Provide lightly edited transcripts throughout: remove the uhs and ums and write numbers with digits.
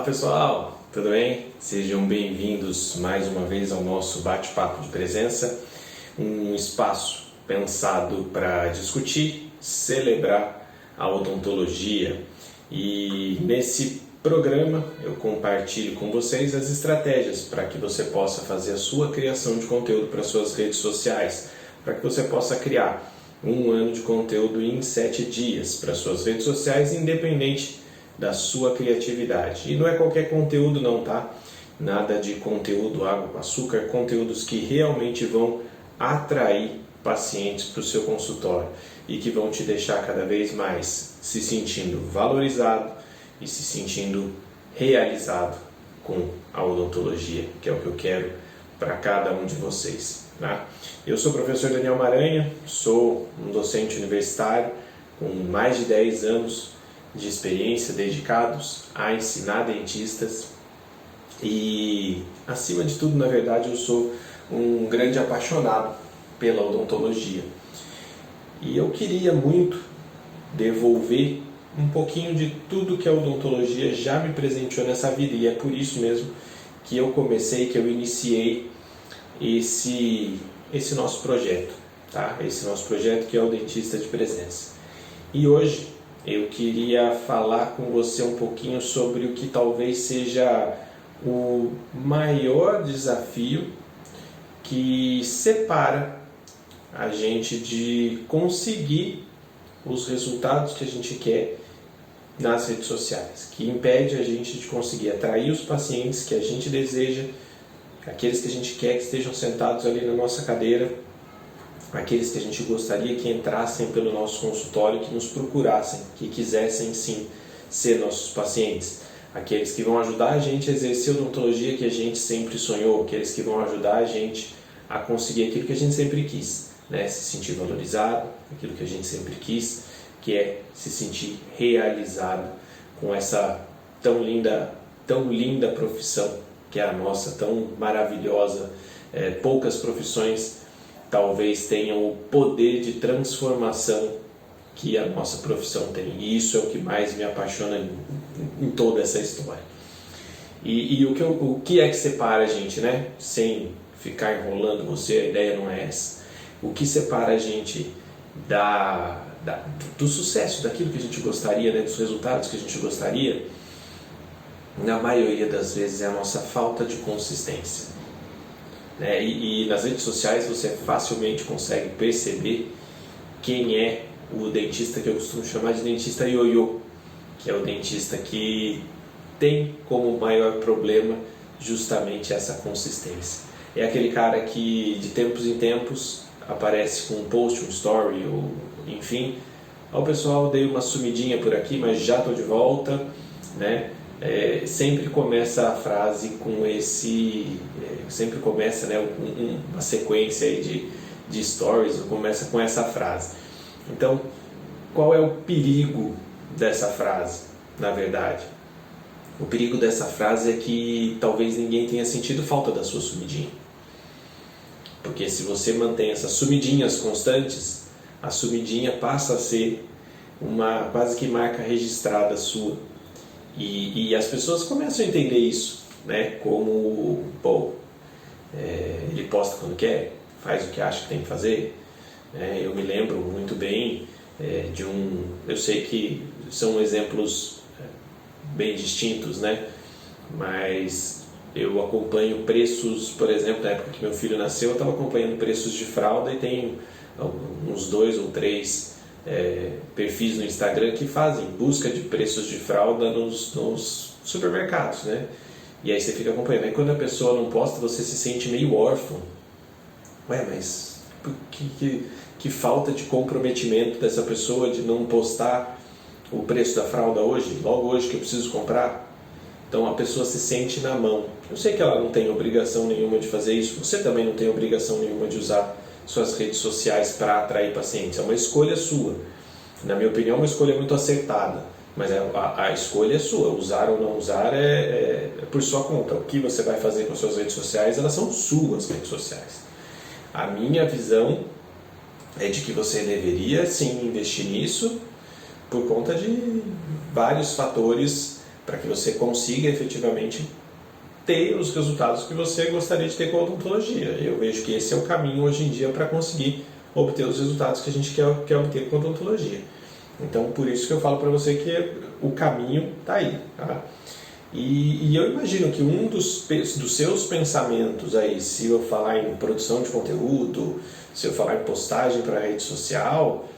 pessoal, tudo bem? Sejam bem-vindos mais uma vez ao nosso bate-papo de presença, um espaço pensado para discutir, celebrar a odontologia. E nesse programa eu compartilho com vocês as estratégias para que você possa fazer a sua criação de conteúdo para suas redes sociais, para que você possa criar um ano de conteúdo em 7 dias para suas redes sociais, independente da sua criatividade. E não é qualquer conteúdo não, tá? Nada de conteúdo água com açúcar, conteúdos que realmente vão atrair pacientes para o seu consultório e que vão te deixar cada vez mais se sentindo valorizado e se sentindo realizado com a odontologia, que é o que eu quero para cada um de vocês, tá? Eu sou o professor Daniel Maranha, sou um docente universitário com mais de 10 anos de experiência dedicados a ensinar dentistas e, acima de tudo, na verdade, eu sou um grande apaixonado pela odontologia. E eu queria muito devolver um pouquinho de tudo que a odontologia já me presenteou nessa vida, e é por isso mesmo que eu iniciei esse nosso projeto, tá? Esse nosso projeto que é o Dentista de Presença. E hoje eu queria falar com você um pouquinho sobre o que talvez seja o maior desafio que separa a gente de conseguir os resultados que a gente quer nas redes sociais, que impede a gente de conseguir atrair os pacientes que a gente deseja, aqueles que a gente quer que estejam sentados ali na nossa cadeira, aqueles que a gente gostaria que entrassem pelo nosso consultório, que nos procurassem, que quisessem sim ser nossos pacientes, aqueles que vão ajudar a gente a exercer a odontologia que a gente sempre sonhou, aqueles que vão ajudar a gente a conseguir aquilo que a gente sempre quis, né? Se sentir valorizado, aquilo que a gente sempre quis, que é se sentir realizado com essa tão linda profissão que é a nossa, tão maravilhosa. Poucas profissões talvez tenham o poder de transformação que a nossa profissão tem. E isso é o que mais me apaixona em toda essa história. E o que é que separa a gente, né? Sem ficar enrolando você, a ideia não é essa. O que separa a gente do sucesso, daquilo que a gente gostaria, né? Dos resultados que a gente gostaria, na maioria das vezes é a nossa falta de consistência. E nas redes sociais você facilmente consegue perceber quem é o dentista que eu costumo chamar de dentista ioiô, que é o dentista que tem como maior problema justamente essa consistência. É aquele cara que de tempos em tempos aparece com um post, um story, ou enfim, ó pessoal, dei uma sumidinha por aqui, mas já estou de volta, né? Sempre começa a frase com sempre começa, né, uma sequência aí de stories, começa com essa frase. Então, qual é o perigo dessa frase, na verdade? O perigo dessa frase é que talvez ninguém tenha sentido falta da sua sumidinha. Porque se você mantém essas sumidinhas constantes, a sumidinha passa a ser uma quase que marca registrada sua. E as pessoas começam a entender isso, né? Como, ele posta quando quer, faz o que acha que tem que fazer. Eu me lembro muito bem eu sei que são exemplos bem distintos, né? Mas eu acompanho preços, por exemplo, na época que meu filho nasceu, eu estava acompanhando preços de fralda e tem uns 2 ou 3 perfis no Instagram que fazem busca de preços de fralda nos supermercados, né? E aí você fica acompanhando. Aí quando a pessoa não posta, você se sente meio órfão. Mas que falta de comprometimento dessa pessoa de não postar o preço da fralda hoje, logo hoje que eu preciso comprar. Então a pessoa se sente na mão. Eu sei que ela não tem obrigação nenhuma de fazer isso, você também não tem obrigação nenhuma de usar suas redes sociais para atrair pacientes. É uma escolha sua. Na minha opinião, é uma escolha muito acertada. Mas a escolha é sua. Usar ou não usar é por sua conta. O que você vai fazer com suas redes sociais, elas são suas redes sociais. A minha visão é de que você deveria sim investir nisso por conta de vários fatores para que você consiga efetivamente ter os resultados que você gostaria de ter com a odontologia. Eu vejo que esse é o caminho hoje em dia para conseguir obter os resultados que a gente quer obter com a odontologia. Então, por isso que eu falo para você que o caminho está aí. Tá? E eu imagino que um dos seus pensamentos aí, se eu falar em produção de conteúdo, se eu falar em postagem para a rede social,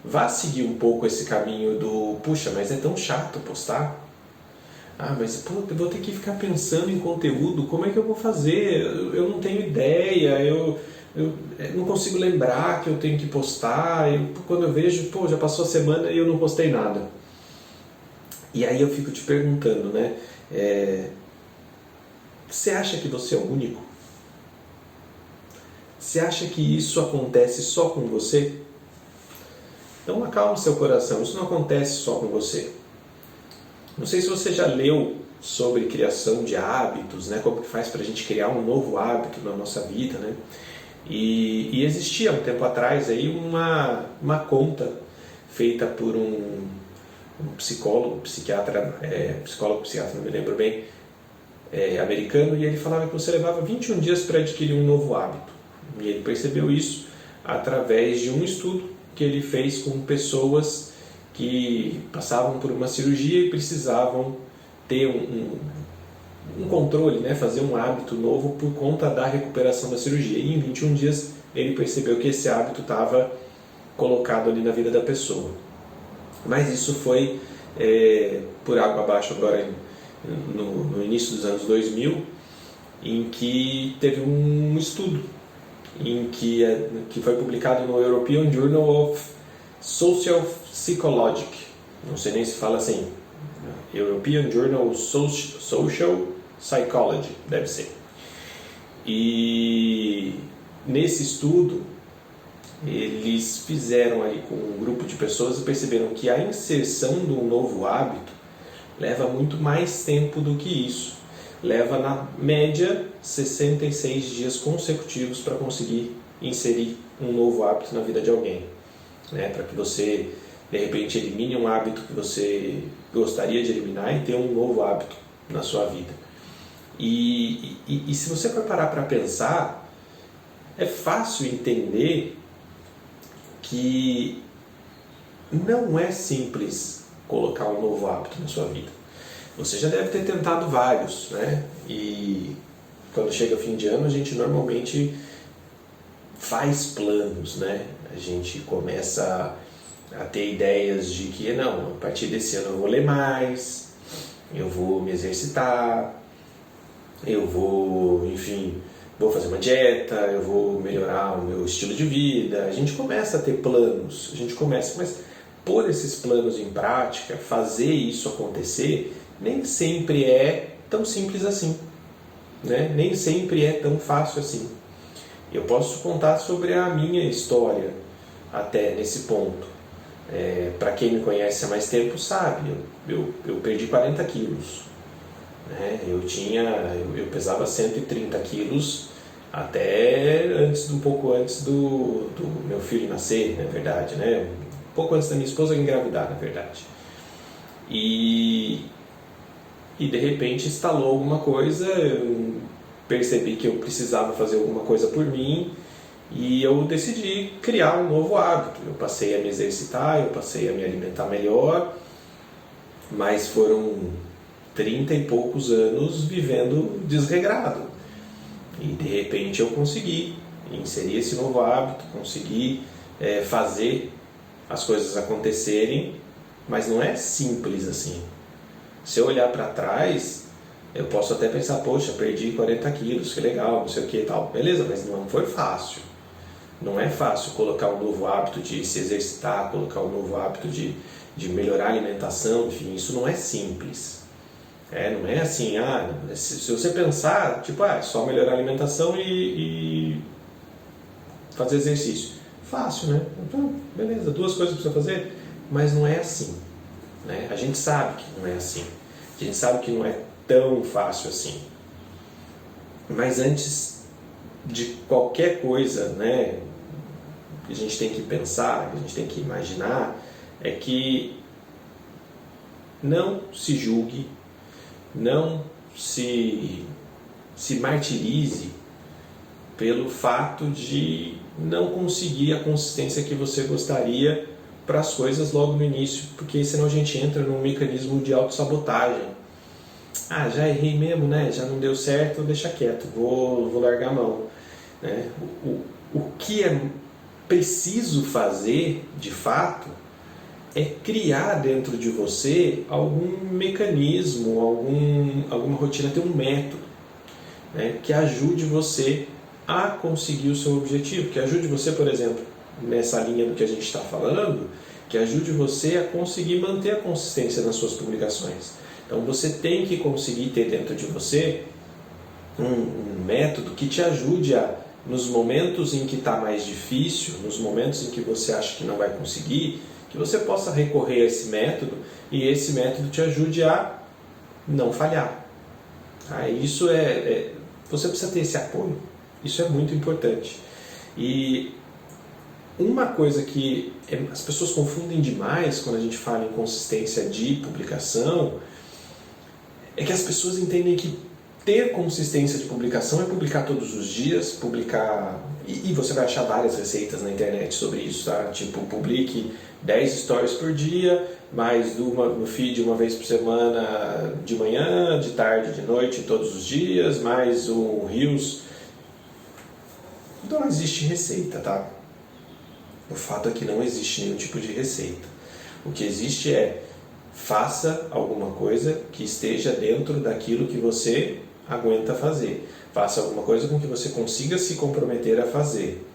vá seguir um pouco esse caminho do, puxa, mas é tão chato postar. Ah, mas pô, eu vou ter que ficar pensando em conteúdo, como é que eu vou fazer? Eu não tenho ideia, eu não consigo lembrar que eu tenho que postar, quando eu vejo, pô, já passou a semana e eu não postei nada. E aí eu fico te perguntando, né? Você acha que você é o único? Você acha que isso acontece só com você? Então acalme seu coração, isso não acontece só com você. Não sei se você já leu sobre criação de hábitos, né? Como que faz para a gente criar um novo hábito na nossa vida, né? E existia um tempo atrás aí uma conta feita por um psicólogo, psiquiatra, não me lembro bem, americano, e ele falava que você levava 21 dias para adquirir um novo hábito. E ele percebeu isso através de um estudo que ele fez com pessoas que passavam por uma cirurgia e precisavam ter um controle, né? Fazer um hábito novo por conta da recuperação da cirurgia. E em 21 dias ele percebeu que esse hábito estava colocado ali na vida da pessoa. Mas isso foi por água abaixo agora no início dos anos 2000, em que teve um estudo em que foi publicado no European Journal of Social Psychology, não sei nem se fala assim, European Journal of Social Psychology, deve ser. E nesse estudo eles fizeram ali com um grupo de pessoas e perceberam que a inserção de um novo hábito leva muito mais tempo do que isso. Leva na média 66 dias consecutivos para conseguir inserir um novo hábito na vida de alguém, né? Para que você de repente elimine um hábito que você gostaria de eliminar e ter um novo hábito na sua vida. E se você for parar para pensar, é fácil entender que não é simples colocar um novo hábito na sua vida. Você já deve ter tentado vários, né? E quando chega o fim de ano, a gente normalmente faz planos, né? A gente começa a ter ideias de que, não, a partir desse ano eu vou ler mais, eu vou me exercitar, eu vou, enfim, vou fazer uma dieta, eu vou melhorar o meu estilo de vida. A gente começa a ter planos, mas pôr esses planos em prática, fazer isso acontecer, nem sempre é tão simples assim, né? Nem sempre é tão fácil assim. Eu posso contar sobre a minha história até nesse ponto. Para quem me conhece há mais tempo sabe, eu perdi 40 quilos. Né? Eu pesava 130 quilos até um pouco antes do meu filho nascer, na verdade, né? Um pouco antes da minha esposa engravidar, na verdade. E de repente instalou alguma coisa, eu percebi que eu precisava fazer alguma coisa por mim e eu decidi criar um novo hábito. Eu passei a me exercitar, eu passei a me alimentar melhor, mas foram 30 e poucos anos vivendo desregrado. E de repente eu consegui inserir esse novo hábito, consegui fazer as coisas acontecerem, mas não é simples assim. Se eu olhar para trás, eu posso até pensar, poxa, perdi 40 quilos, que legal, não sei o que e tal. Beleza, mas não foi fácil. Não é fácil colocar um novo hábito de se exercitar, colocar um novo hábito de melhorar a alimentação, enfim, isso não é simples. Não é assim, se você pensar, tipo, é só melhorar a alimentação e fazer exercício. Fácil, né? Então, beleza, 2 coisas para você fazer, mas não é assim. Né? A gente sabe que não é assim. A gente sabe que não é tão fácil assim. Mas antes de qualquer coisa, né, que a gente tem que pensar, que a gente tem que imaginar, é que não se julgue, Não se martirize pelo fato de não conseguir a consistência que você gostaria para as coisas logo no início, porque senão a gente entra num mecanismo de autossabotagem. Ah, já errei mesmo, né? Já não deu certo, deixa quieto, vou largar a mão. Né? O que é preciso fazer, de fato, é criar dentro de você algum mecanismo, alguma rotina, ter um método, né, que ajude você a conseguir o seu objetivo, que ajude você, por exemplo, nessa linha do que a gente está falando, que ajude você a conseguir manter a consistência nas suas publicações. Então você tem que conseguir ter dentro de você um método que te ajude a, nos momentos em que está mais difícil, nos momentos em que você acha que não vai conseguir, que você possa recorrer a esse método e esse método te ajude a não falhar. Isso você precisa ter esse apoio, isso é muito importante. E uma coisa que as pessoas confundem demais quando a gente fala em consistência de publicação é que as pessoas entendem que ter consistência de publicação é publicar todos os dias, publicar... E você vai achar várias receitas na internet sobre isso, tá? Tipo, publique 10 stories por dia, mais no feed uma vez por semana, de manhã, de tarde, de noite, todos os dias, mais um Reels. Não existe receita, tá? O fato é que não existe nenhum tipo de receita. O que existe é, faça alguma coisa que esteja dentro daquilo que você aguenta fazer. Faça alguma coisa com que você consiga se comprometer a fazer.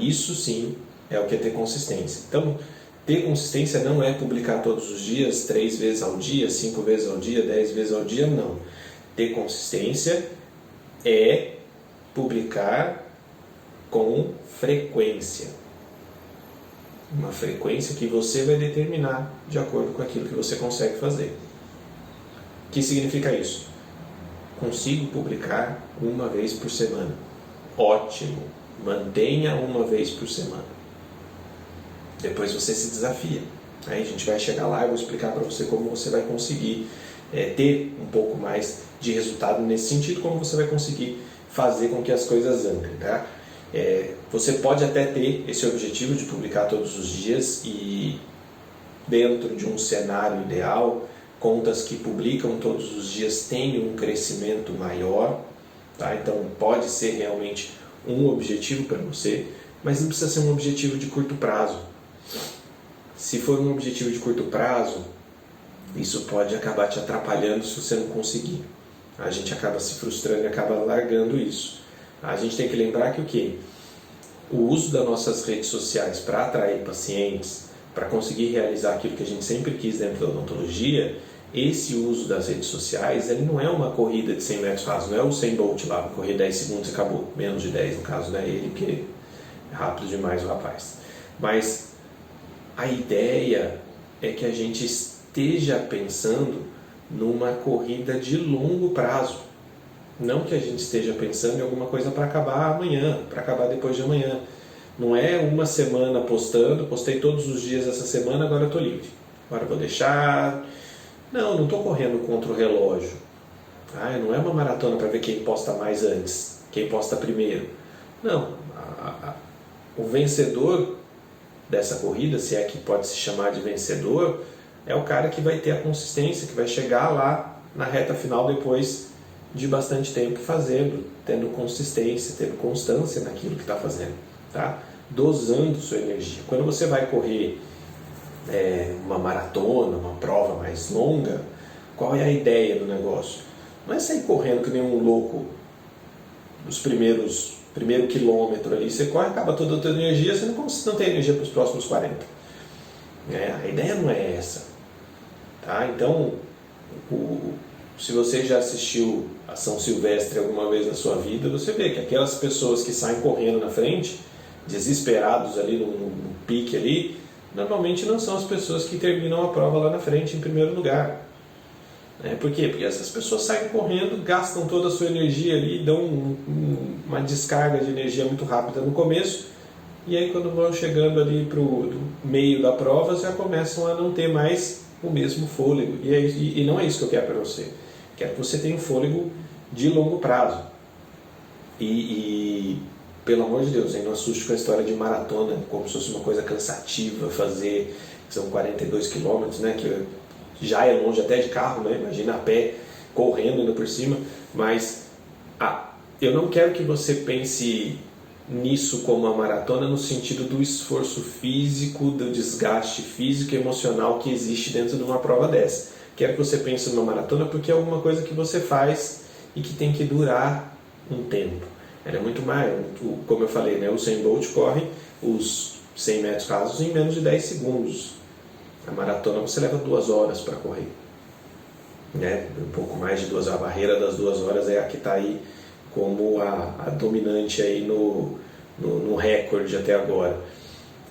Isso sim é o que é ter consistência. Então, ter consistência não é publicar todos os dias, 3 vezes ao dia, 5 vezes ao dia, 10 vezes ao dia, não. Ter consistência é publicar com frequência. Uma frequência que você vai determinar de acordo com aquilo que você consegue fazer. O que significa isso? Consigo publicar uma vez por semana. Ótimo! Mantenha uma vez por semana. Depois você se desafia. Aí a gente vai chegar lá e vou explicar para você como você vai conseguir ter um pouco mais de resultado nesse sentido, como você vai conseguir fazer com que as coisas andem, tá? Você pode até ter esse objetivo de publicar todos os dias e dentro de um cenário ideal, contas que publicam todos os dias têm um crescimento maior, tá? Então pode ser realmente um objetivo para você, mas não precisa ser um objetivo de curto prazo. Se for um objetivo de curto prazo, isso pode acabar te atrapalhando se você não conseguir. A gente acaba se frustrando e acaba largando isso. A gente tem que lembrar que o quê? O uso das nossas redes sociais para atrair pacientes, para conseguir realizar aquilo que a gente sempre quis dentro da odontologia, esse uso das redes sociais, ele não é uma corrida de 100 metros rasos, não é o 100 Bolt lá, vai correr 10 segundos e acabou, menos de 10 no caso, não é ele, porque é rápido demais o rapaz. Mas a ideia é que a gente esteja pensando numa corrida de longo prazo. Não que a gente esteja pensando em alguma coisa para acabar amanhã, para acabar depois de amanhã. Não é uma semana postei todos os dias essa semana, agora eu estou livre. Agora eu vou deixar... Não estou correndo contra o relógio. Não é uma maratona para ver quem posta mais antes, quem posta primeiro. Não, o vencedor dessa corrida, se é que pode se chamar de vencedor, é o cara que vai ter a consistência, que vai chegar lá na reta final depois de bastante tempo fazendo, tendo consistência, tendo constância naquilo que está fazendo, tá? Dosando sua energia. Quando você vai correr uma maratona, uma prova mais longa, qual é a ideia do negócio? Não é sair correndo que nem um louco os primeiro quilômetro ali, você corre, acaba toda a tua energia, você não tem energia para os próximos 40. A ideia não é essa, tá? Então, se você já assistiu a São Silvestre alguma vez na sua vida, você vê que aquelas pessoas que saem correndo na frente, desesperados ali no pique ali, normalmente não são as pessoas que terminam a prova lá na frente em primeiro lugar. Por quê? Porque essas pessoas saem correndo, gastam toda a sua energia ali, dão uma descarga de energia muito rápida no começo, e aí quando vão chegando ali para o meio da prova, já começam a não ter mais o mesmo fôlego. E não é isso que eu quero para você. Quero que você tenha um fôlego de longo prazo. E pelo amor de Deus, não assuste com a história de maratona, como se fosse uma coisa cansativa fazer, são 42 quilômetros, né, que já é longe até de carro, né, imagina a pé, correndo ainda por cima, mas eu não quero que você pense nisso como uma maratona no sentido do esforço físico, do desgaste físico e emocional que existe dentro de uma prova dessa. Quero que você pense numa maratona porque é alguma coisa que você faz e que tem que durar um tempo. Ela é muito mais, como eu falei, né, o Usain Bolt corre os 100 metros rasos em menos de 10 segundos. A maratona você leva 2 horas para correr. Né? Um pouco mais de 2 horas. A barreira das 2 horas é a que está aí como a dominante aí no recorde até agora.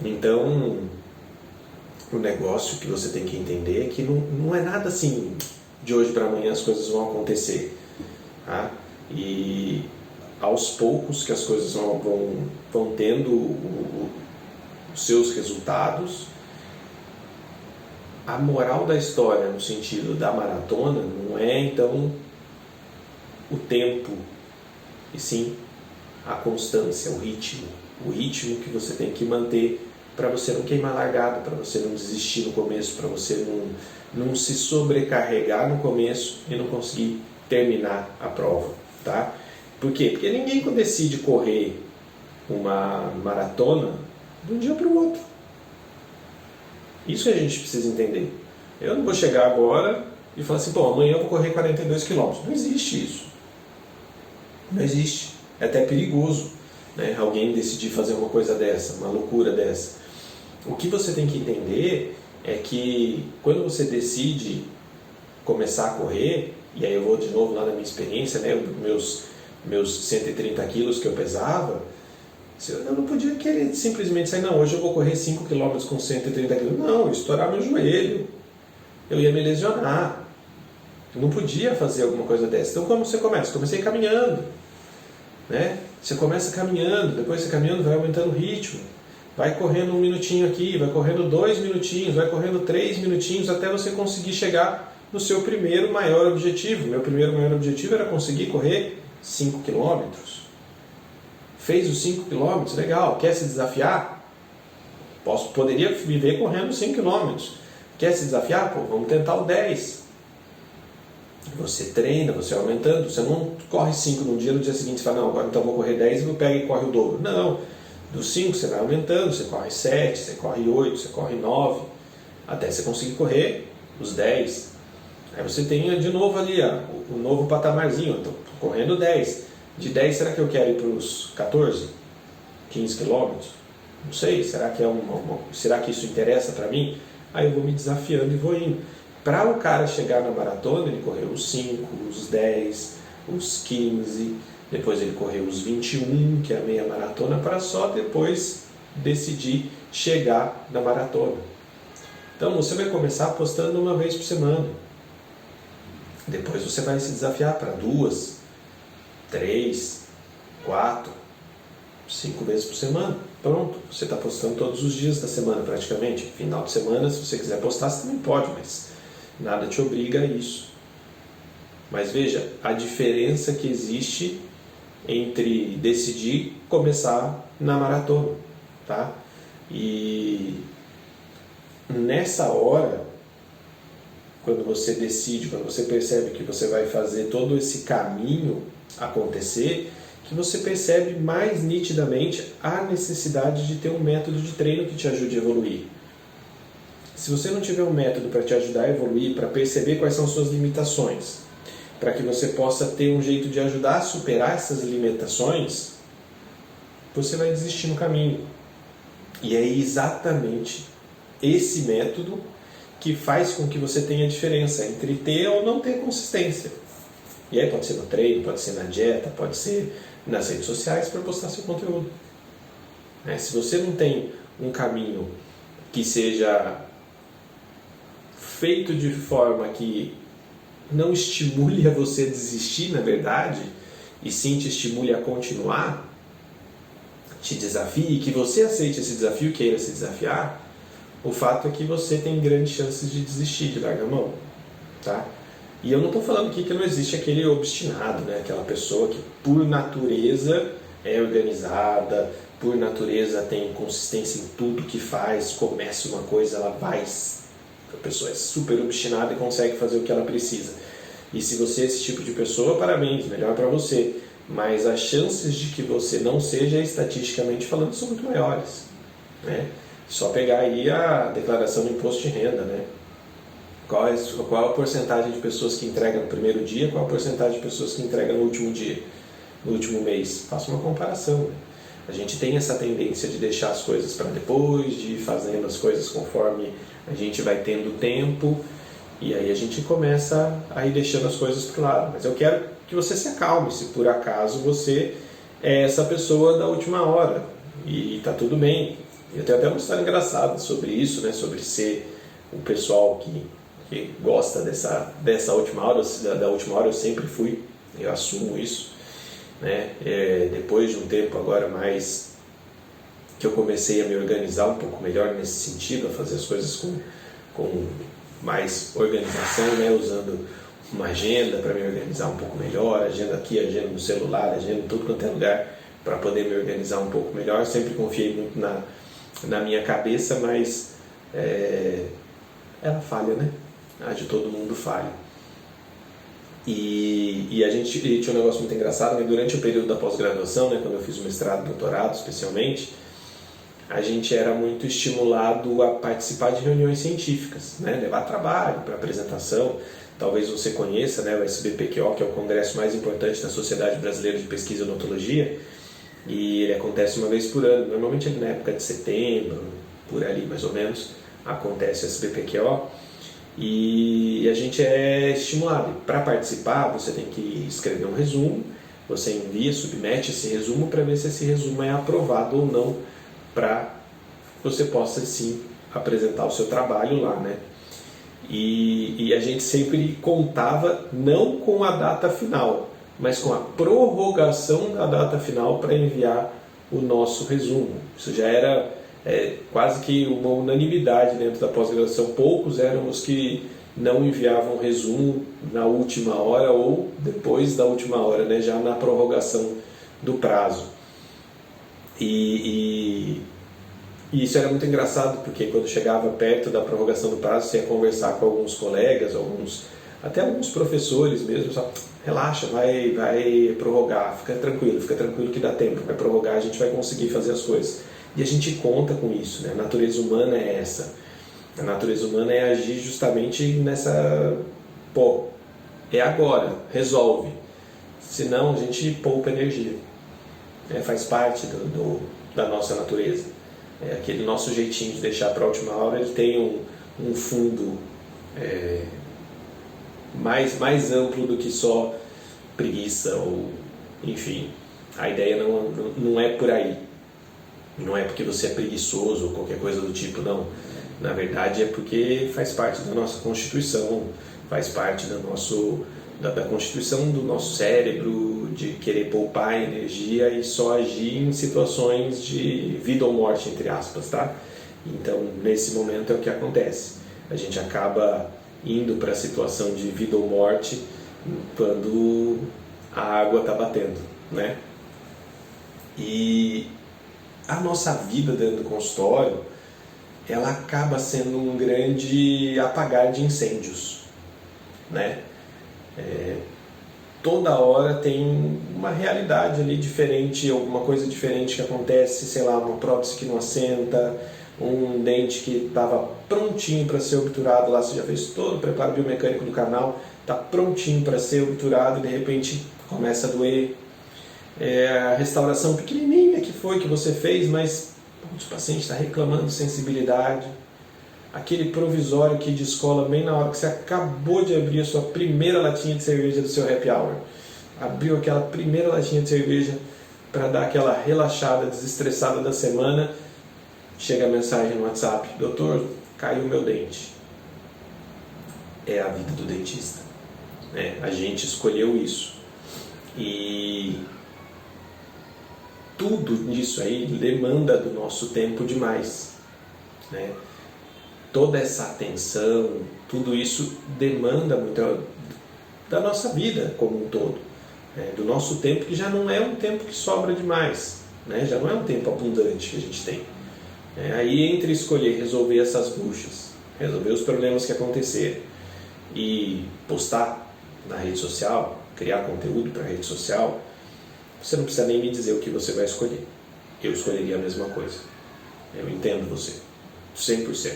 Então, o negócio que você tem que entender é que não é nada assim, de hoje para amanhã as coisas vão acontecer. Tá? E aos poucos que as coisas vão tendo os seus resultados, a moral da história no sentido da maratona não é então o tempo, e sim a constância, o ritmo que você tem que manter para você não queimar largada, para você não desistir no começo, para você não se sobrecarregar no começo e não conseguir terminar a prova, tá? Por quê? Porque ninguém decide correr uma maratona de um dia para o outro. Isso que a gente precisa entender. Eu não vou chegar agora e falar assim, bom, amanhã eu vou correr 42 quilômetros. Não existe isso. Não existe. É até perigoso, né, alguém decidir fazer uma coisa dessa, uma loucura dessa. O que você tem que entender é que quando você decide começar a correr, e aí eu vou de novo lá na minha experiência, né, meus 130 quilos que eu pesava, eu não podia querer simplesmente sair, não, hoje eu vou correr 5 km com 130 quilos. Não, eu ia estourar meu joelho, eu ia me lesionar. Eu não podia fazer alguma coisa dessa. Então como você começa? Comecei caminhando, né? Você começa caminhando, depois você caminhando vai aumentando o ritmo, vai correndo 1 minutinho aqui, vai correndo 2 minutinhos, vai correndo 3 minutinhos até você conseguir chegar no seu primeiro maior objetivo. Meu primeiro maior objetivo era conseguir correr 5 quilômetros. Fez os 5 quilômetros, legal. Quer se desafiar? Poderia viver correndo 5 quilômetros. Quer se desafiar? Pô, vamos tentar o 10. Você treina, você vai aumentando. Você não corre 5 num dia, no dia seguinte você fala, não, agora então vou correr 10 e vou pegar e corre o dobro. Não. Dos 5 você vai aumentando, você corre 7, você corre 8, você corre 9, até você conseguir correr os 10. Aí você tem de novo ali o novo patamarzinho. Estou correndo 10. De 10, será que eu quero ir para os 14? 15 quilômetros? Não sei, será que isso interessa para mim? Aí eu vou me desafiando e vou indo. Para o cara chegar na maratona, ele correu os 5, os 10, os 15, depois ele correu os 21, que é a meia maratona, para só depois decidir chegar na maratona. Então você vai começar postando 1 vez por semana. Depois você vai se desafiar para 2, 3, 4, 5 vezes por semana. Pronto, você está postando todos os dias da semana praticamente. Final de semana, se você quiser postar, você também pode, mas nada te obriga a isso. Mas veja a diferença que existe entre decidir começar na maratona, tá? E nessa hora, quando você decide, quando você percebe que você vai fazer todo esse caminho acontecer, que você percebe mais nitidamente a necessidade de ter um método de treino que te ajude a evoluir. Se você não tiver um método para te ajudar a evoluir, para perceber quais são suas limitações, para que você possa ter um jeito de ajudar a superar essas limitações, você vai desistir no caminho. E é exatamente esse método que faz com que você tenha diferença entre ter ou não ter consistência. E aí pode ser no treino, pode ser na dieta, pode ser nas redes sociais para postar seu conteúdo. Se você não tem um caminho que seja feito de forma que não estimule a você a desistir, na verdade, e sim te estimule a continuar, te desafie, que você aceite esse desafio, queira se desafiar, o fato é que você tem grandes chances de desistir, de largar a mão, tá? E eu não estou falando aqui que não existe aquele obstinado, né? Aquela pessoa que por natureza é organizada, por natureza tem consistência em tudo que faz, começa uma coisa, ela vai, a pessoa é super obstinada e consegue fazer o que ela precisa. E se você é esse tipo de pessoa, parabéns, melhor para você. Mas as chances de que você não seja, estatisticamente falando, são muito maiores, né? Só pegar aí a declaração do imposto de renda, né? Qual a porcentagem de pessoas que entregam no primeiro dia, qual a porcentagem de pessoas que entregam no último dia, no último mês? Faça uma comparação, né? A gente tem essa tendência de deixar as coisas para depois, de ir fazendo as coisas conforme a gente vai tendo tempo, e aí a gente começa a ir deixando as coisas claras. Mas eu quero que você se acalme se por acaso você é essa pessoa da última hora, e está tudo bem. Eu tenho até uma história engraçada sobre isso, né? Sobre ser o pessoal que gosta dessa última hora. Da última hora eu sempre fui, eu assumo isso, né? Depois de um tempo agora mais que eu comecei a me organizar um pouco melhor nesse sentido, a fazer as coisas com mais organização, né? Usando uma agenda para me organizar um pouco melhor, agenda aqui, agenda no celular, agenda em tudo quanto é lugar, para poder me organizar um pouco melhor. Sempre confiei muito na minha cabeça, mas ela falha, né? A de todo mundo falha. E a gente tinha um negócio muito engraçado, né? Durante o período da pós-graduação, né? Quando eu fiz o mestrado e doutorado especialmente, a gente era muito estimulado a participar de reuniões científicas, né? Levar trabalho para apresentação. Talvez você conheça, né? O SBPQO, que é o congresso mais importante da Sociedade Brasileira de Pesquisa em Odontologia, e ele acontece uma vez por ano. Normalmente na época de setembro, por ali mais ou menos, acontece o SBPQO. E a gente é estimulado. Para participar, você tem que escrever um resumo, você envia, submete esse resumo para ver se esse resumo é aprovado ou não, para que você possa sim apresentar o seu trabalho lá, né? E a gente sempre contava não com a data final, mas com a prorrogação da data final para enviar o nosso resumo. Isso já era quase que uma unanimidade dentro da pós-graduação. Poucos eram os que não enviavam resumo na última hora ou depois da última hora, né, já na prorrogação do prazo. E isso era muito engraçado, porque quando chegava perto da prorrogação do prazo, você ia conversar com alguns colegas, até alguns professores mesmo, só relaxa, vai prorrogar, fica tranquilo que dá tempo, vai prorrogar, a gente vai conseguir fazer as coisas. E a gente conta com isso, né? A natureza humana é essa. A natureza humana é agir justamente nessa... é agora, resolve. Senão a gente poupa energia. Faz parte da nossa natureza. Aquele nosso jeitinho de deixar para a última hora, ele tem um fundo mais amplo do que só preguiça, ou enfim, a ideia não é por aí. Não é porque você é preguiçoso ou qualquer coisa do tipo, não. Na verdade é porque faz parte da nossa constituição, faz parte da constituição do nosso cérebro, de querer poupar energia e só agir em situações de vida ou morte, entre aspas, tá? Então, nesse momento é o que acontece. A gente acaba indo para a situação de vida ou morte quando a água está batendo, né? E a nossa vida dentro do consultório, ela acaba sendo um grande apagar de incêndios, né? Toda hora tem uma realidade ali diferente, alguma coisa diferente que acontece, sei lá, uma prótese que não assenta, um dente que estava prontinho para ser obturado lá, você já fez todo o preparo biomecânico do canal, está prontinho para ser obturado e de repente começa a doer. A restauração pequenininha que você fez, mas o paciente está reclamando de sensibilidade. Aquele provisório que descola bem na hora que você acabou de abrir a sua primeira latinha de cerveja do seu happy hour. Abriu aquela primeira latinha de cerveja para dar aquela relaxada, desestressada da semana. Chega a mensagem no WhatsApp: doutor, caiu meu dente. É a vida do dentista, né? A gente escolheu isso. E tudo isso aí demanda do nosso tempo demais, né? Toda essa atenção, tudo isso demanda muito da nossa vida como um todo, né? Do nosso tempo, que já não é um tempo que sobra demais, né? Já não é um tempo abundante que a gente tem. Aí entre escolher resolver essas buchas, resolver os problemas que acontecerem e postar na rede social, criar conteúdo para a rede social, você não precisa nem me dizer o que você vai escolher. Eu escolheria a mesma coisa. Eu entendo você, 100%.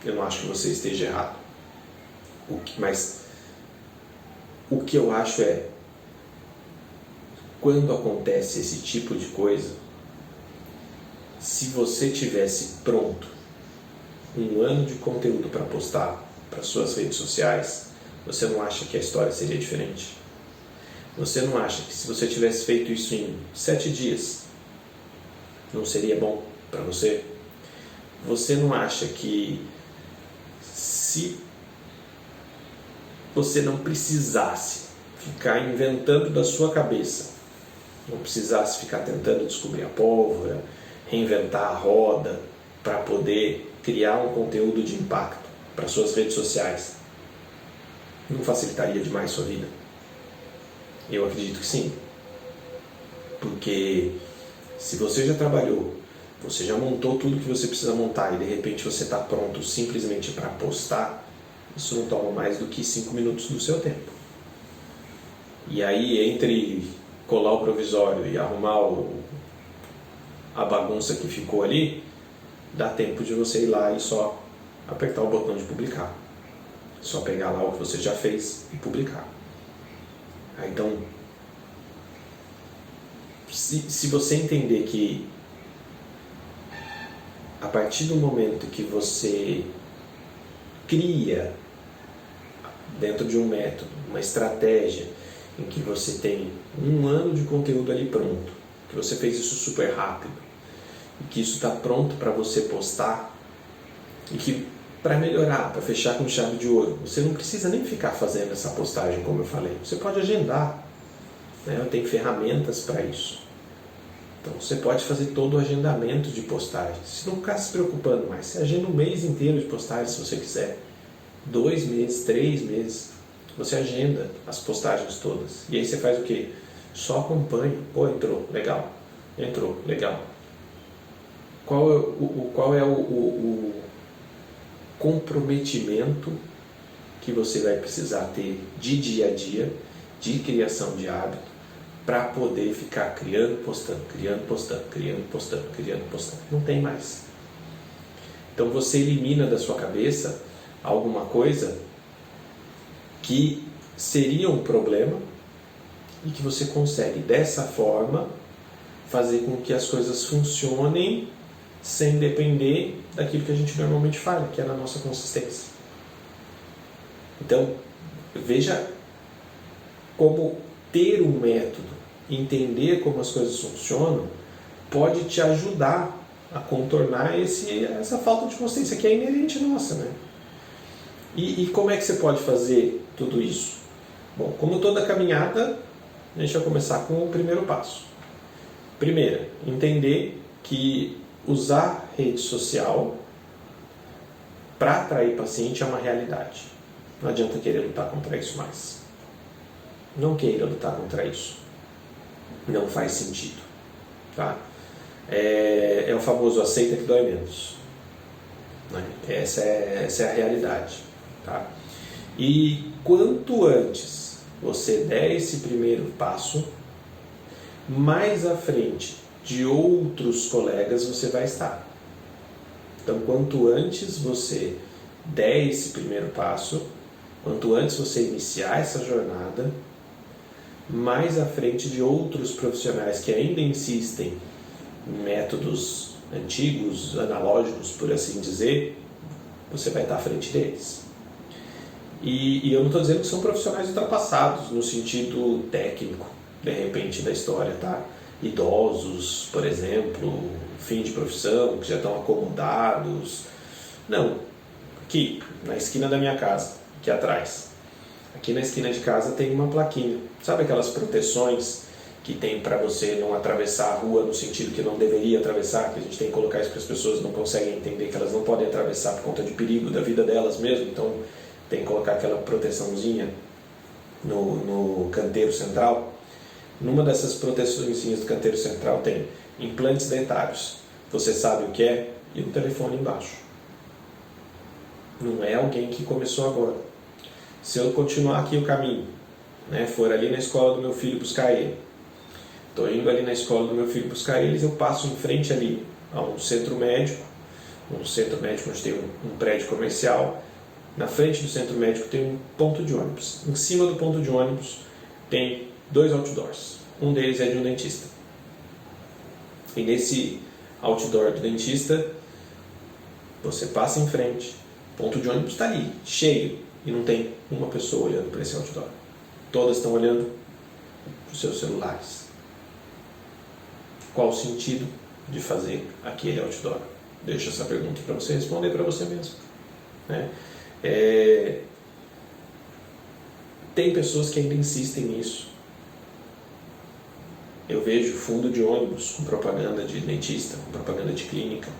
Eu não acho que você esteja errado. Mas o que eu acho é, quando acontece esse tipo de coisa, se você tivesse pronto um ano de conteúdo para postar para suas redes sociais, você não acha que a história seria diferente? Você não acha que se você tivesse feito isso em 7 dias, não seria bom para você? Você não acha que se você não precisasse ficar inventando da sua cabeça, não precisasse ficar tentando descobrir a pólvora, reinventar a roda para poder criar um conteúdo de impacto para suas redes sociais, não facilitaria demais sua vida? Eu acredito que sim. Porque se você já trabalhou, você já montou tudo que você precisa montar e de repente você está pronto simplesmente para postar, isso não toma mais do que 5 minutos do seu tempo. E aí, entre colar o provisório e arrumar a bagunça que ficou ali, dá tempo de você ir lá e só apertar o botão de publicar. Só pegar lá o que você já fez e publicar. Então, se você entender que a partir do momento que você cria dentro de um método, uma estratégia em que você tem um ano de conteúdo ali pronto, que você fez isso super rápido, e que isso está pronto para você postar, e que para melhorar, para fechar com chave de ouro, você não precisa nem ficar fazendo essa postagem, como eu falei. Você pode agendar, né? Tem ferramentas para isso. Então você pode fazer todo o agendamento de postagens. Se não ficar se preocupando mais, você agenda um mês inteiro de postagens se você quiser. 2 meses, 3 meses. Você agenda as postagens todas. E aí você faz o quê? Só acompanha. Pô, entrou, legal. Entrou, legal. Qual é o comprometimento que você vai precisar ter de dia a dia, de criação de hábito, para poder ficar criando, postando, criando, postando, criando, postando, criando, postando? Não tem mais. Então você elimina da sua cabeça alguma coisa que seria um problema e que você consegue dessa forma fazer com que as coisas funcionem sem depender daquilo que a gente normalmente fala, que é na nossa consistência. Então, veja como ter um método, entender como as coisas funcionam, pode te ajudar a contornar essa falta de consistência que é inerente nossa, né? E como é que você pode fazer tudo isso? Bom, como toda caminhada, a gente vai começar com o primeiro passo. Primeiro, entender que usar rede social para atrair paciente é uma realidade. Não adianta querer lutar contra isso mais. Não queira lutar contra isso. Não faz sentido. Tá? É o famoso aceita que dói menos. Né? Essa é a realidade. Tá? E quanto antes você der esse primeiro passo, mais à frente de outros colegas você vai estar. Então, quanto antes você der esse primeiro passo, quanto antes você iniciar essa jornada, mais à frente de outros profissionais que ainda insistem em métodos antigos, analógicos, por assim dizer, você vai estar à frente deles. E eu não estou dizendo que são profissionais ultrapassados no sentido técnico, de repente, da história, tá? Idosos, por exemplo, fim de profissão, que já estão acomodados. Não. Aqui, na esquina da minha casa, aqui atrás. Aqui na esquina de casa tem uma plaquinha. Sabe aquelas proteções que tem para você não atravessar a rua no sentido que não deveria atravessar, que a gente tem que colocar isso porque as pessoas não conseguem entender que elas não podem atravessar por conta de perigo da vida delas mesmo, então tem que colocar aquela proteçãozinha. no canteiro central. Numa dessas proteções do canteiro central tem implantes dentários. Você sabe o que é? E um telefone embaixo. Não é alguém que começou agora. Se eu continuar aqui o caminho, né, for ali na escola do meu filho buscar ele, estou indo ali na escola do meu filho buscar eles, eu passo em frente ali a um centro médico onde tem um prédio comercial. Na frente do centro médico tem um ponto de ônibus. Em cima do ponto de ônibus tem 2 outdoors. Um deles é de um dentista. E nesse outdoor do dentista, você passa em frente, o ponto de ônibus está ali, cheio, e não tem uma pessoa olhando para esse outdoor. Todas estão olhando para os seus celulares. Qual o sentido de fazer aquele outdoor? Deixo essa pergunta para você responder para você mesmo. Né? Tem pessoas que ainda insistem nisso. Eu vejo fundo de ônibus com propaganda de dentista, com propaganda de clínica.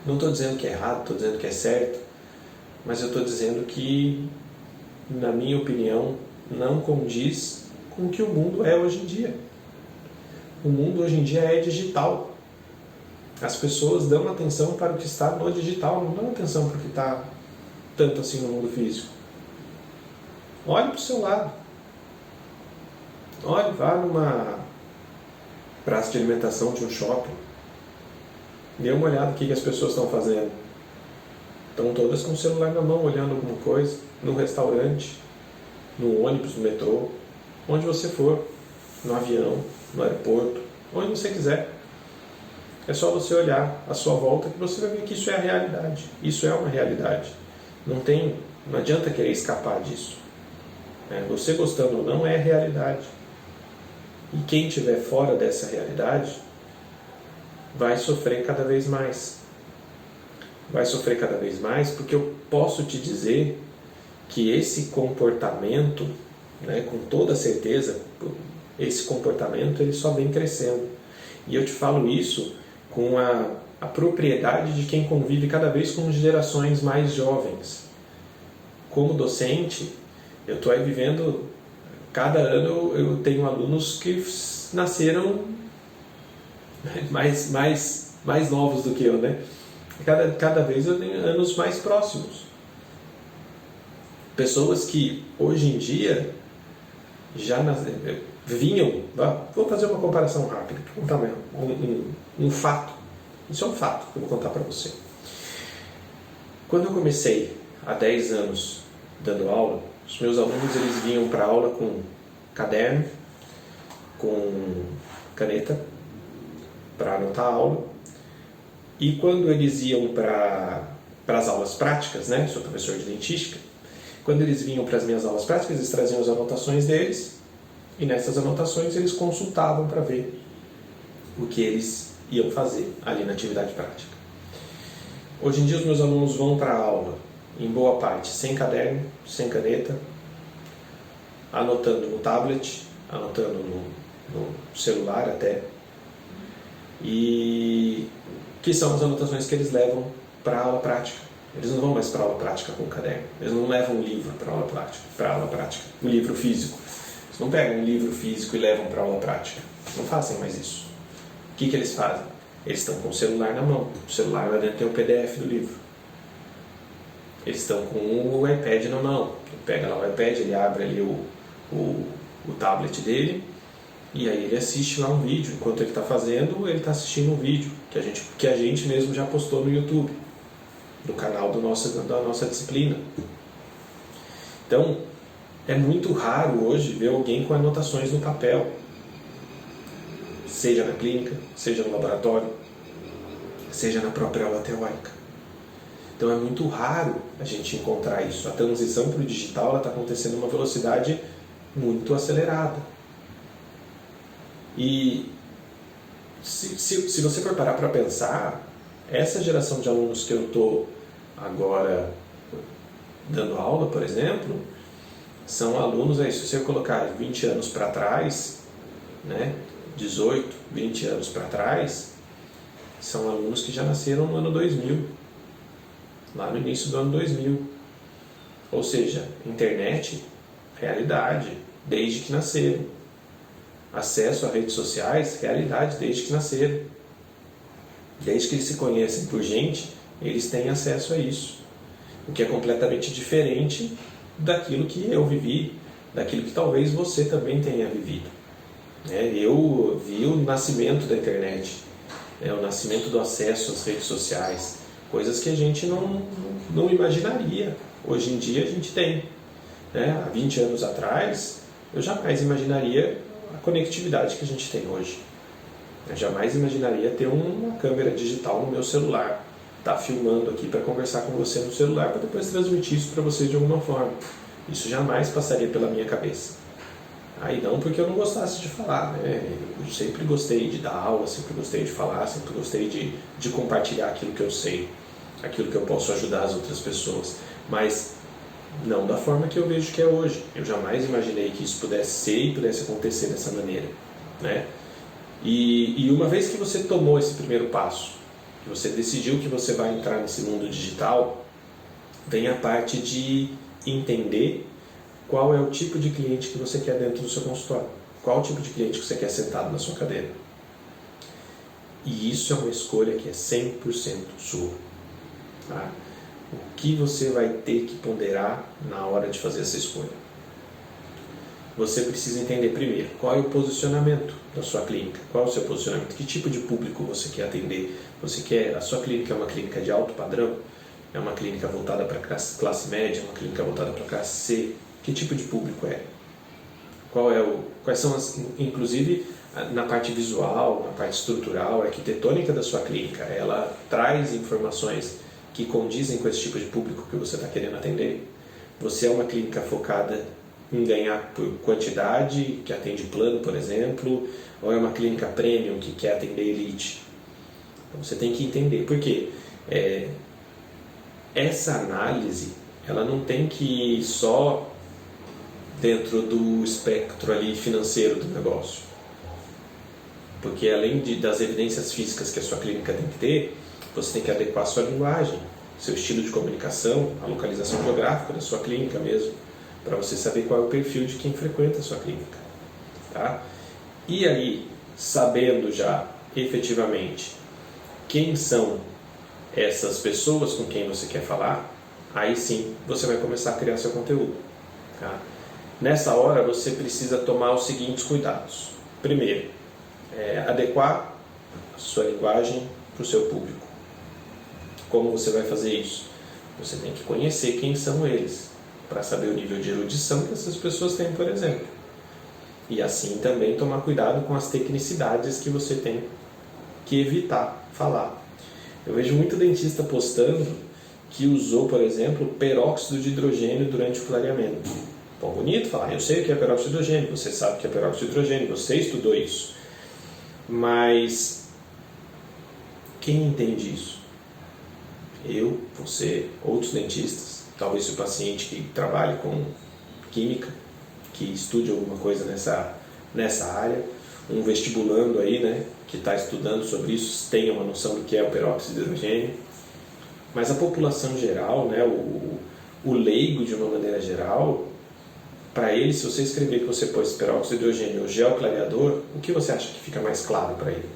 Não estou dizendo que é errado, estou dizendo que é certo, mas eu estou dizendo que, na minha opinião, não condiz com o que o mundo é hoje em dia. O mundo hoje em dia é digital. As pessoas dão atenção para o que está no digital, não dão atenção para o que está tanto assim no mundo físico. Olhe para o seu lado. Olhe, vá numa praça de alimentação de um shopping. Dê uma olhada no que as pessoas estão fazendo. Estão todas com o celular na mão, olhando alguma coisa, no restaurante, no ônibus, no metrô, onde você for, no avião, no aeroporto, onde você quiser. É só você olhar à sua volta que você vai ver que isso é a realidade. Isso é uma realidade. Não adianta querer escapar disso. Você gostando ou não é a realidade. E quem estiver fora dessa realidade vai sofrer cada vez mais. Vai sofrer cada vez mais porque eu posso te dizer que esse comportamento, né, com toda certeza, esse comportamento ele só vem crescendo. E eu te falo isso com a propriedade de quem convive cada vez com gerações mais jovens. Como docente, eu estou aí vivendo... Cada ano eu tenho alunos que nasceram mais novos do que eu, né? Cada vez eu tenho anos mais próximos. Pessoas que hoje em dia já vinham... Vou fazer uma comparação rápida, vou contar um fato. Isso é um fato que eu vou contar para você. Quando eu comecei há 10 anos dando aula, os meus alunos eles vinham para a aula com caderno, com caneta, para anotar a aula. E quando eles iam para as aulas práticas, né? Sou professor de dentística. Quando eles vinham para as minhas aulas práticas, eles traziam as anotações deles. E nessas anotações eles consultavam para ver o que eles iam fazer ali na atividade prática. Hoje em dia os meus alunos vão para a aula, em boa parte, sem caderno, sem caneta, anotando no tablet, anotando no celular até, e que são as anotações que eles levam para a aula prática. Eles não vão mais para a aula prática com caderno, eles não levam um livro para a aula prática, um livro físico. Eles não pegam um livro físico e levam para a aula prática, não fazem mais isso. O que eles fazem? Eles estão com o celular na mão, o celular lá dentro tem o PDF do livro. Eles estão com o iPad na mão, ele pega lá o iPad, ele abre ali o tablet dele e aí ele assiste lá um vídeo. Enquanto ele está fazendo, ele está assistindo um vídeo que a gente mesmo já postou no YouTube, no canal da nossa disciplina. Então, é muito raro hoje ver alguém com anotações no papel, seja na clínica, seja no laboratório, seja na própria aula teórica. Então é muito raro a gente encontrar isso. A transição para o digital está acontecendo numa velocidade muito acelerada. E se você for parar para pensar, essa geração de alunos que eu estou agora dando aula, por exemplo, são alunos, aí, se você colocar 20 anos para trás, né, 18, 20 anos para trás, são alunos que já nasceram no ano 2000, lá no início do ano 2000. Ou seja, internet, realidade, desde que nasceram. Acesso a redes sociais, realidade, desde que nasceram. Desde que eles se conhecem por gente, eles têm acesso a isso. O que é completamente diferente daquilo que eu vivi, daquilo que talvez você também tenha vivido. Eu vi o nascimento da internet, o nascimento do acesso às redes sociais, coisas que a gente não imaginaria. Hoje em dia a gente tem. Há 20 anos atrás, eu jamais imaginaria a conectividade que a gente tem hoje. Eu jamais imaginaria ter uma câmera digital no meu celular, estar filmando aqui para conversar com você no celular, para depois transmitir isso para vocês de alguma forma. Isso jamais passaria pela minha cabeça. Aí não porque eu não gostasse de falar, Eu sempre gostei de dar aula, sempre gostei de falar, sempre gostei de compartilhar aquilo que eu sei, aquilo que eu posso ajudar as outras pessoas. Mas não da forma que eu vejo que é hoje. Eu jamais imaginei que isso pudesse ser e pudesse acontecer dessa maneira, E uma vez que você tomou esse primeiro passo, que você decidiu que você vai entrar nesse mundo digital, vem a parte de entender qual é o tipo de cliente que você quer dentro do seu consultório. Qual o tipo de cliente que você quer sentado na sua cadeira. E isso é uma escolha que é 100% sua. O que você vai ter que ponderar na hora de fazer essa escolha? Você precisa entender primeiro qual é o posicionamento da sua clínica, qual é o seu posicionamento, que tipo de público você quer atender. A sua clínica é uma clínica de alto padrão? É uma clínica voltada para classe média? É uma clínica voltada para classe C? Que tipo de público é? Quais são inclusive na parte visual, na parte estrutural, arquitetônica da sua clínica, ela traz informações que condizem com esse tipo de público que você está querendo atender? Você é uma clínica focada em ganhar por quantidade, que atende plano, por exemplo, ou é uma clínica premium que quer atender elite? Então você tem que entender, porque essa análise ela não tem que ir só dentro do espectro ali financeiro do negócio, porque além das evidências físicas que a sua clínica tem que ter, você tem que adequar a sua linguagem, seu estilo de comunicação, a localização geográfica da sua clínica mesmo, para você saber qual é o perfil de quem frequenta a sua clínica, E aí, sabendo já efetivamente quem são essas pessoas com quem você quer falar, aí sim você vai começar a criar seu conteúdo, Nessa hora você precisa tomar os seguintes cuidados. Primeiro, adequar a sua linguagem para o seu público. Como você vai fazer isso? Você tem que conhecer quem são eles, para saber o nível de erudição que essas pessoas têm, por exemplo. E assim também tomar cuidado com as tecnicidades que você tem que evitar falar. Eu vejo muito dentista postando que usou, por exemplo, peróxido de hidrogênio durante o clareamento. Bom, bonito falar, eu sei o que é peróxido de hidrogênio, você sabe o que é peróxido de hidrogênio, você estudou isso. Mas quem entende isso? Eu, você, outros dentistas, talvez o paciente que trabalhe com química, que estude alguma coisa nessa área, um vestibulando aí, que está estudando sobre isso, tenha uma noção do que é o peróxido de hidrogênio. Mas a população geral, o leigo de uma maneira geral, para ele, se você escrever que você pôs peróxido de hidrogênio ou gel clareador, o que você acha que fica mais claro para ele?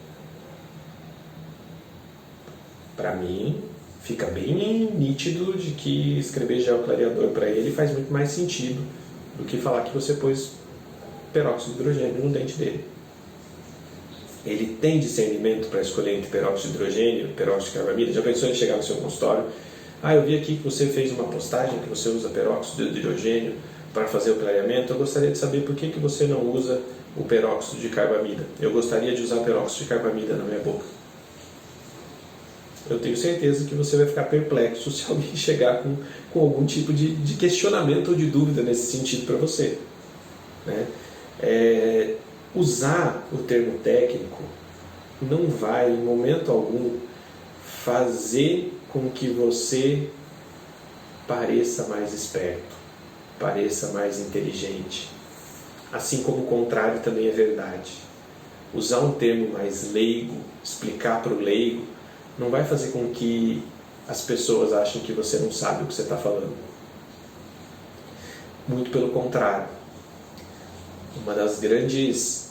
Para mim, fica bem nítido de que escrever gel clareador para ele faz muito mais sentido do que falar que você pôs peróxido de hidrogênio no dente dele. Ele tem discernimento para escolher entre peróxido de hidrogênio e peróxido de carbamida? Já pensou em chegar no seu consultório? Eu vi aqui que você fez uma postagem que você usa peróxido de hidrogênio para fazer o clareamento. Eu gostaria de saber por que você não usa o peróxido de carbamida. Eu gostaria de usar peróxido de carbamida na minha boca. Eu tenho certeza que você vai ficar perplexo se alguém chegar com algum tipo de questionamento ou de dúvida nesse sentido para você. Usar o termo técnico não vai, em momento algum, fazer com que você pareça mais esperto, pareça mais inteligente. Assim como o contrário também é verdade. Usar um termo mais leigo, explicar para o leigo, não vai fazer com que as pessoas achem que você não sabe o que você está falando. Muito pelo contrário. Uma das grandes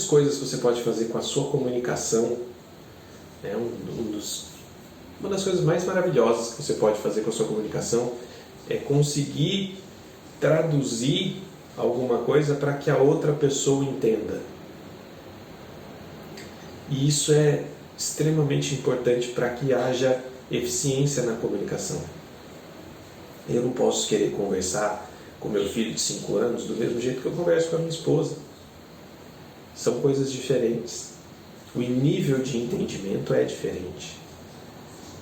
coisas que você pode fazer com a sua comunicação, né, uma das coisas mais maravilhosas que você pode fazer com a sua comunicação é conseguir traduzir alguma coisa para que a outra pessoa entenda. E isso é extremamente importante para que haja eficiência na comunicação. Eu não posso querer conversar com meu filho de 5 anos do mesmo jeito que eu converso com a minha esposa. São coisas diferentes. O nível de entendimento é diferente.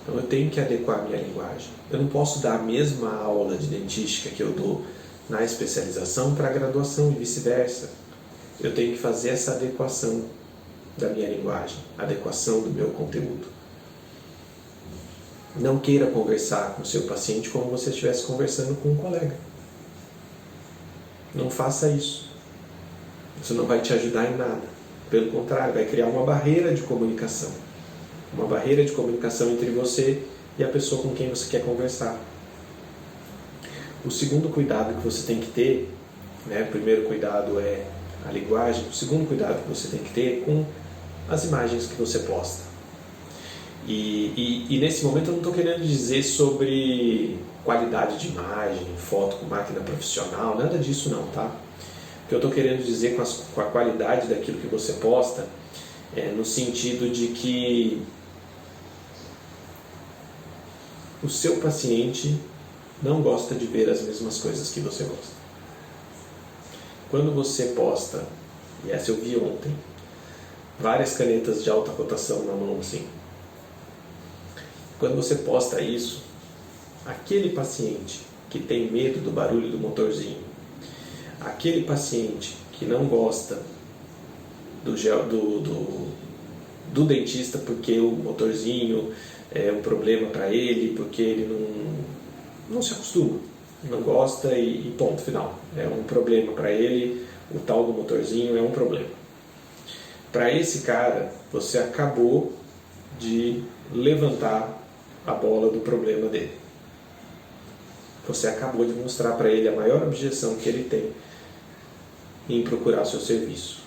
Então eu tenho que adequar a minha linguagem. Eu não posso dar a mesma aula de dentística que eu dou na especialização para a graduação e vice-versa. Eu tenho que fazer essa adequação da minha linguagem, adequação do meu conteúdo. Não queira conversar com o seu paciente como você estivesse conversando com um colega. Não faça isso. Isso não vai te ajudar em nada. Pelo contrário, vai criar uma barreira de comunicação. Uma barreira de comunicação entre você e a pessoa com quem você quer conversar. O segundo cuidado que você tem que ter, né, o primeiro cuidado é a linguagem, o segundo cuidado que você tem que ter é com as imagens que você posta. E nesse momento eu não estou querendo dizer sobre qualidade de imagem, foto com máquina profissional, nada disso não, tá? O que eu estou querendo dizer com a qualidade daquilo que você posta é no sentido de que o seu paciente não gosta de ver as mesmas coisas que você gosta. Quando você posta, e essa eu vi ontem, várias canetas de alta cotação na mão assim. Quando você posta isso, aquele paciente que tem medo do barulho do motorzinho, aquele paciente que não gosta do dentista porque o motorzinho é um problema para ele, porque ele não se acostuma, não gosta e ponto final. É um problema para ele, o tal do motorzinho é um problema. Para esse cara, você acabou de levantar a bola do problema dele. Você acabou de mostrar para ele a maior objeção que ele tem em procurar seu serviço.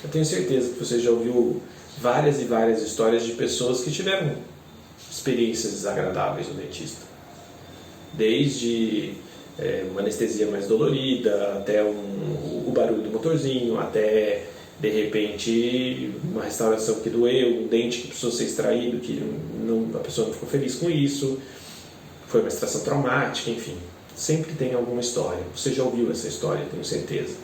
Eu tenho certeza que você já ouviu várias e várias histórias de pessoas que tiveram experiências desagradáveis no dentista. Desde uma anestesia mais dolorida, até o barulho do motorzinho, até de repente uma restauração que doeu, um dente que precisou ser extraído, que a pessoa não ficou feliz com isso, foi uma extração traumática, enfim. Sempre tem alguma história. Você já ouviu essa história, tenho certeza.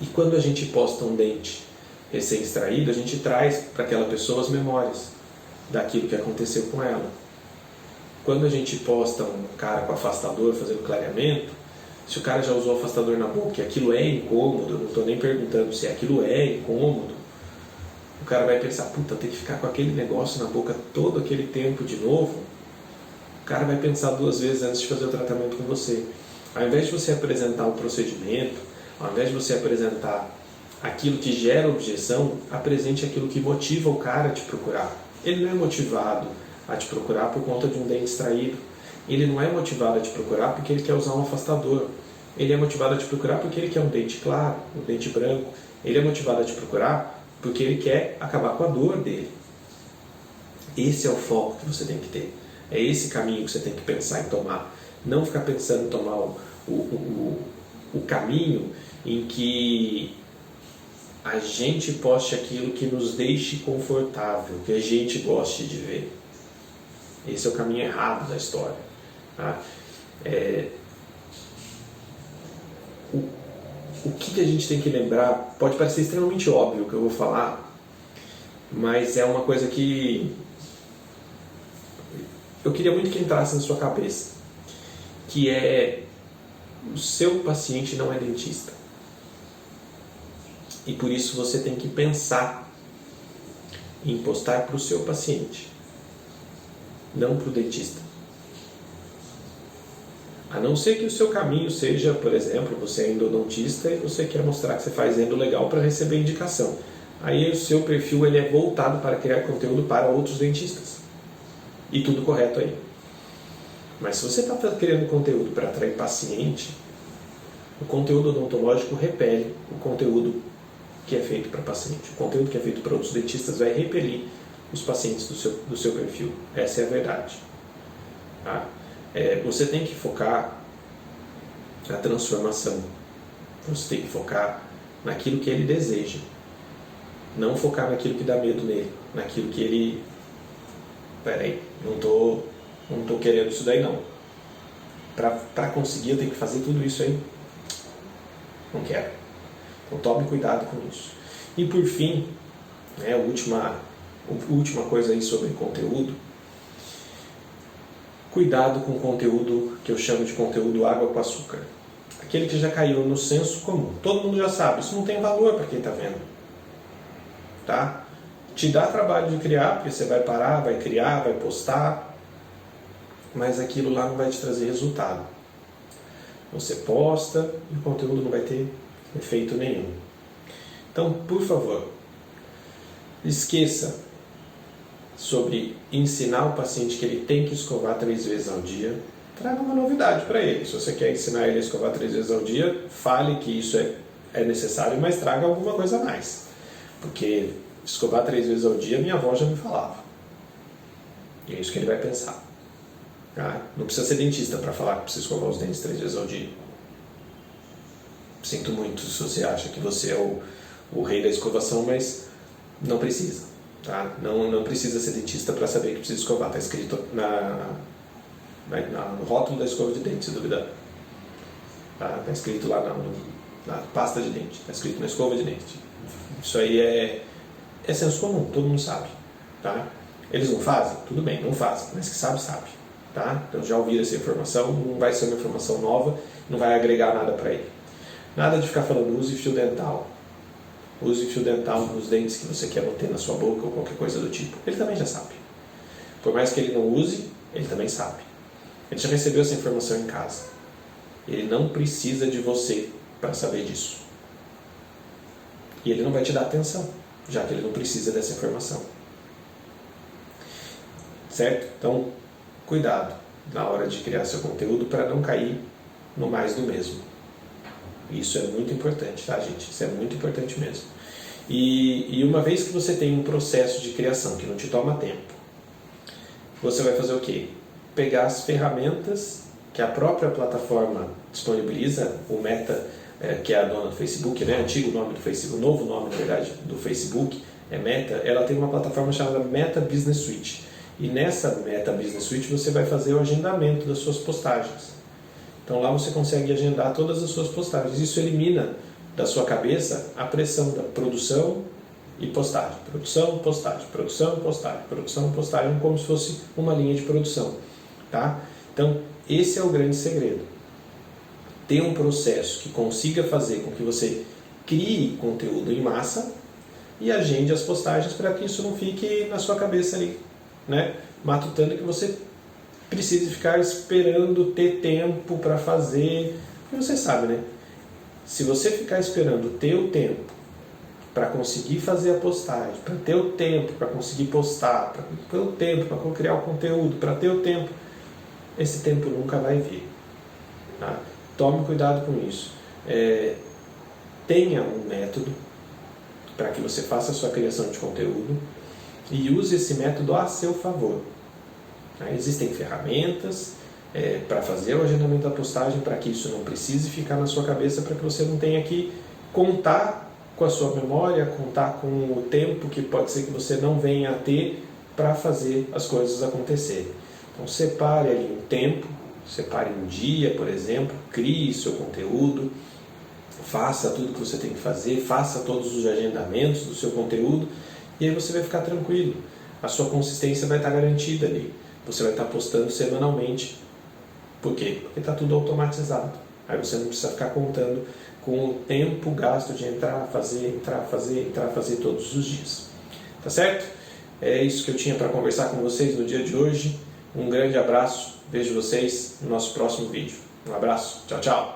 E quando a gente posta um dente recém-extraído, a gente traz para aquela pessoa as memórias daquilo que aconteceu com ela. Quando a gente posta um cara com afastador fazendo clareamento, se o cara já usou afastador na boca e aquilo é incômodo, eu não estou nem perguntando se aquilo é incômodo, o cara vai pensar, puta, tem que ficar com aquele negócio na boca todo aquele tempo de novo. O cara vai pensar 2 vezes antes de fazer o tratamento com você. Ao invés de você apresentar o procedimento, ao invés de você apresentar aquilo que gera objeção, apresente aquilo que motiva o cara a te procurar. Ele não é motivado a te procurar por conta de um dente extraído. Ele não é motivado a te procurar porque ele quer usar um afastador. Ele é motivado a te procurar porque ele quer um dente claro, um dente branco. Ele é motivado a te procurar porque ele quer acabar com a dor dele. Esse é o foco que você tem que ter. É esse caminho que você tem que pensar em tomar. Não ficar pensando em tomar o caminho em que a gente poste aquilo que nos deixe confortável, que a gente goste de ver. Esse é o caminho errado da história. Tá? O que a gente tem que lembrar, pode parecer extremamente óbvio o que eu vou falar, mas é uma coisa que eu queria muito que entrasse na sua cabeça, que é: o seu paciente não é dentista. E por isso você tem que pensar em postar para o seu paciente, não para o dentista. A não ser que o seu caminho seja, por exemplo, você é endodontista e você quer mostrar que você faz endo legal para receber indicação. Aí o seu perfil ele é voltado para criar conteúdo para outros dentistas. e tudo correto aí. Mas se você está criando conteúdo para atrair paciente, o conteúdo odontológico repele o conteúdo que é feito para paciente. O conteúdo que é feito para outros dentistas vai repelir os pacientes do seu perfil. Essa é a verdade. Tá? Você tem que focar na transformação. Você tem que focar naquilo que ele deseja. Não focar naquilo que dá medo nele. Naquilo que ele... Peraí, não tô querendo isso daí não. Para conseguir eu tenho que fazer tudo isso aí. Não quero. Então tome cuidado com isso. E por fim, a última coisa aí sobre conteúdo. Cuidado com o conteúdo que eu chamo de conteúdo água com açúcar. Aquele que já caiu no senso comum. Todo mundo já sabe, isso não tem valor para quem está vendo. Tá? Te dá trabalho de criar, porque você vai parar, vai criar, vai postar, mas aquilo lá não vai te trazer resultado. Você posta e o conteúdo não vai ter efeito nenhum. Então, por favor, esqueça sobre ensinar o paciente que ele tem que escovar 3 vezes ao dia. Traga uma novidade para ele. Se você quer ensinar ele a escovar 3 vezes ao dia, fale que isso é necessário, mas traga alguma coisa a mais. Porque escovar 3 vezes ao dia, minha avó já me falava. E é isso que ele vai pensar. Tá? Não precisa ser dentista para falar que precisa escovar os dentes 3 vezes ao dia. Sinto muito se você acha que você é o rei da escovação, mas não precisa. Tá? Não precisa ser dentista para saber que precisa escovar. Está escrito no rótulo da escova de dente, se duvidar. Tá escrito lá na pasta de dente. Está escrito na escova de dente. Isso aí é senso comum, todo mundo sabe. Tá? Eles não fazem? Tudo bem, não fazem. Mas que sabe, sabe. Tá? Então já ouviram essa informação, não vai ser uma informação nova, não vai agregar nada para ele. Nada de ficar falando use fio dental. Use fio dental nos dentes que você quer manter na sua boca ou qualquer coisa do tipo. Ele também já sabe. Por mais que ele não use, ele também sabe. Ele já recebeu essa informação em casa. Ele não precisa de você para saber disso. E ele não vai te dar atenção, já que ele não precisa dessa informação. Certo? Então, cuidado na hora de criar seu conteúdo para não cair no mais do mesmo. Isso é muito importante, tá, gente? Isso é muito importante mesmo. E uma vez que você tem um processo de criação que não te toma tempo, você vai fazer o quê? Pegar as ferramentas que a própria plataforma disponibiliza, o Meta, que é a dona do Facebook, né? Antigo nome do Facebook, o novo nome, na verdade, do Facebook, é Meta. Ela tem uma plataforma chamada Meta Business Suite. E nessa Meta Business Suite você vai fazer o agendamento das suas postagens. Então lá você consegue agendar todas as suas postagens. Isso elimina da sua cabeça a pressão da produção e postagem. Produção, postagem, produção, postagem, produção, postagem, como se fosse uma linha de produção. Tá? Então esse é o grande segredo. Ter um processo que consiga fazer com que você crie conteúdo em massa e agende as postagens para que isso não fique na sua cabeça ali, né? Matutando que você precise ficar esperando ter tempo para fazer. Porque você sabe, né? Se você ficar esperando ter o tempo para conseguir fazer a postagem, para ter o tempo para conseguir postar, para ter o tempo para criar o conteúdo, para ter o tempo, esse tempo nunca vai vir. Tá? Tome cuidado com isso. Tenha um método para que você faça a sua criação de conteúdo e use esse método a seu favor. Existem ferramentas para fazer o agendamento da postagem, para que isso não precise ficar na sua cabeça, para que você não tenha que contar com a sua memória, contar com o tempo que pode ser que você não venha a ter para fazer as coisas acontecerem. Então separe ali um tempo, separe um dia, por exemplo, crie seu conteúdo, faça tudo que você tem que fazer, faça todos os agendamentos do seu conteúdo e aí você vai ficar tranquilo. A sua consistência vai estar garantida ali. Você vai estar postando semanalmente. Por quê? Porque está tudo automatizado. Aí você não precisa ficar contando com o tempo gasto de entrar, fazer todos os dias. Tá certo? É isso que eu tinha para conversar com vocês no dia de hoje. Um grande abraço. Vejo vocês no nosso próximo vídeo. Um abraço. Tchau, tchau.